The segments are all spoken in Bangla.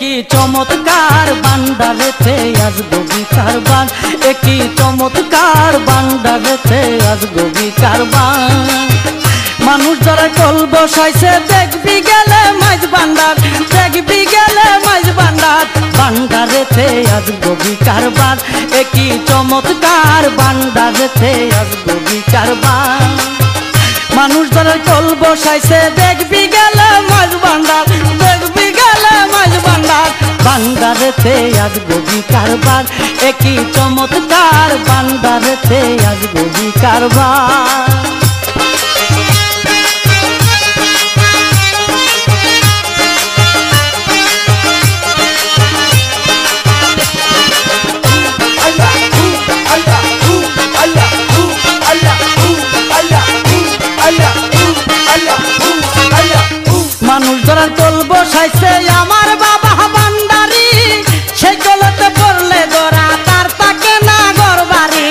একই চমৎকার বান্দারেতে আসবো বিকারবান, একই চমৎকার বান্দারেতে আসবো বিকারবান। মানুষ যারা কল বসাইছে দেখবি গেলে মাঝ বান্দার, দেখবি গেলে মাঝ বান্দার, বান্দারেতে আসবো বিকারবান, একই চমৎকার বান্দারেতে আসবো বিকারবান। মানুষ যারা কল বসাইছে দেখবি গেলে মাঝ বান্দার, দেখবি গেলে মাঝ বান্দার, বান্দারেতে আসবো বিকারবান, একই চমৎকার বান্দারেতে আসবো বিকারবান। মানুষ ধরার কল বসাইছে আমার বাবা বান্দারি, সেই কলতে পড়লে ধরা তার তাকে না ঘর বাড়ি।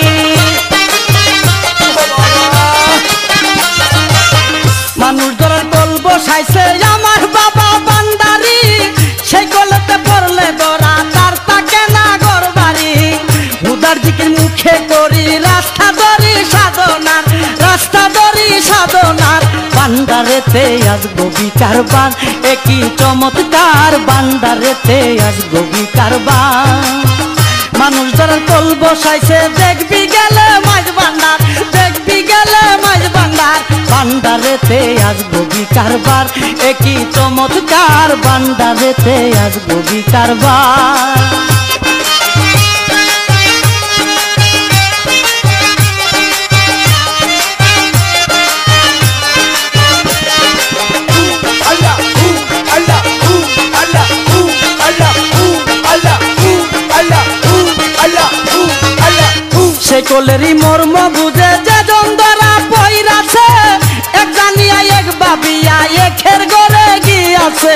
মানুষ ধরার কল বসাইছে আমার বাবা বান্দারি, সেই কলতে পড়লে ধরা তার তাকে না ঘর বাড়ি। হুদার দিকের মুখে করি রাস্তা ধরি সাধনার, রাস্তা ধরি সাধনার, বান্দারেতে আসবো বিকারবান, একই চমৎকার বান্দারেতে আসবো বিকারবান। মানুষ যারা কল বসাইছে দেখবি গেলে মাঝ বান্দার, দেখবি গেলে মাঝ বান্দার, বান্দারেতে আসবো বিকারবান, একই চমৎকার বান্দারেতে আসবো বিকারবান। সেই কলেরই মর্ম বুঝে যে জন্দরা পইরাছে, এক জানিয়া এক বাবিয়া একের ঘরে গিয়াছে।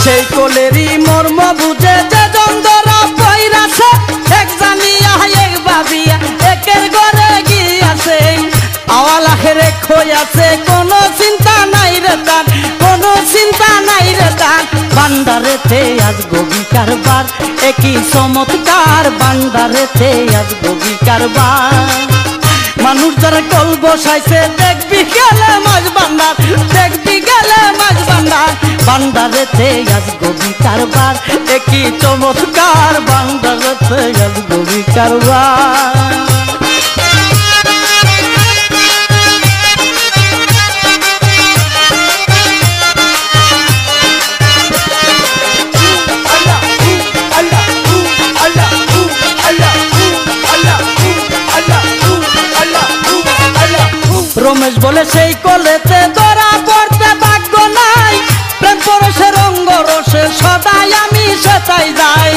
সেই কলেরই মর্ম বুঝে যে জন্দরা পইরাছে, এক জানিয়া এক বাবিয়া একের ঘরে গিয়াছে। আওয়ালা হেরে খইয়াছে কোনো চিন্তা নাই রে তার, কোনো চিন্তা নাই রে তার, বান্দারেতে আসবো বিকারবান, একই চমৎকার বান্দারেতে আসবো বিকারবান। মানুষ যারা কল বসাইছে দেখবি গেলে মাঝ বান্দার, দেখবি গেলে মাঝ বান্দার, বান্দারেতে আসবো বিকারবান, একই চমৎকার বান্দারেতে আসবো বিকারবান। রমেশ বলে সেই কলেতে ধরা পড়তে ভাগ্য নাই, প্রেম পরশে রঙ্গ রসে সদাই আমি সেটাই যাই।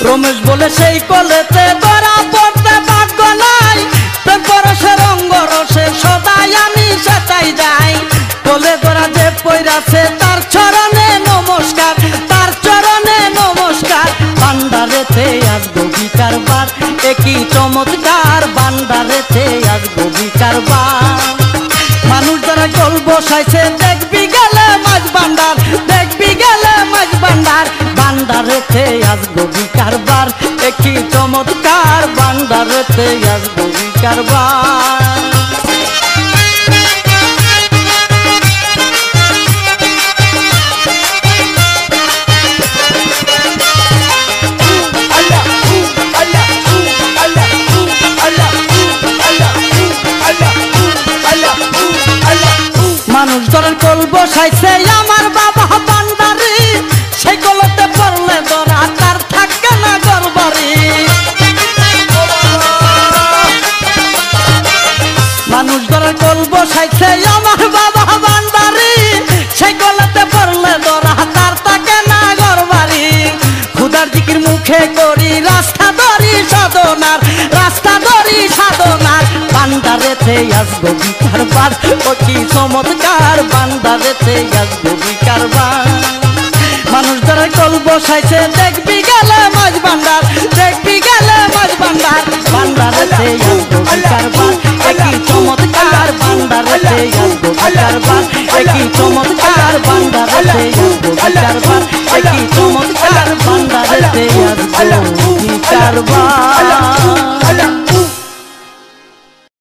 রমেশ বলে সেই কলেতে ধরা পড়তে ভাগ্য নাই, প্রেম পরশে রঙ্গ রসে সদাই আমি সেটাই যাই। কলে ধরা যে পইরাছে তার চরণে নমস্কার, তার চরণে নমস্কার, বান্দারেতে আসবো বিকারবান, একই চমৎকার বান্দারেতে আসবো বিকারবান। মানুষ যারা কল বসাইছে দেখবি গেলে মাঝ বান্দার, দেখবি গেলে মাঝ বান্দার, বান্দারেতে আসবো বিকারবান, একই চমৎকার বান্দারেতে আসবো বিকারবান। মানুষ ধরেন কল বসাইছে আমার বাবা বান্দারি, সেই কলতে পড়লে ধরা তার থাকে না ঘর বাড়ি। মানুষ ধরেন কল বসাইছে আমার বাবা বান্দারি, সেই কলতে পড়লে ধরা তার থাকে না ঘর বাড়ি। খুদার দিকির মুখে করি রাস্তা ধরি সাধনার, রাস্তা ধরি সাধনার, বান্দারেতে আসবো বিকারবান, অতি চমৎকার বান্দারেতে আসবো বিকারবান। মানুষ যারা কল বসাইছে দেখবি গেলে মাঝ বান্দার, দেখবি গেলে মাঝ বান্দার, বান্দারেতে আসবো বিকারবান, একই চমৎকার ভান্ডারেতে আসবো বিচারবার একই চমৎকার ভান্ডারেতে আসবো বিচারবার একই চমৎকার ভান্ডারেতে আসবো বিচারবার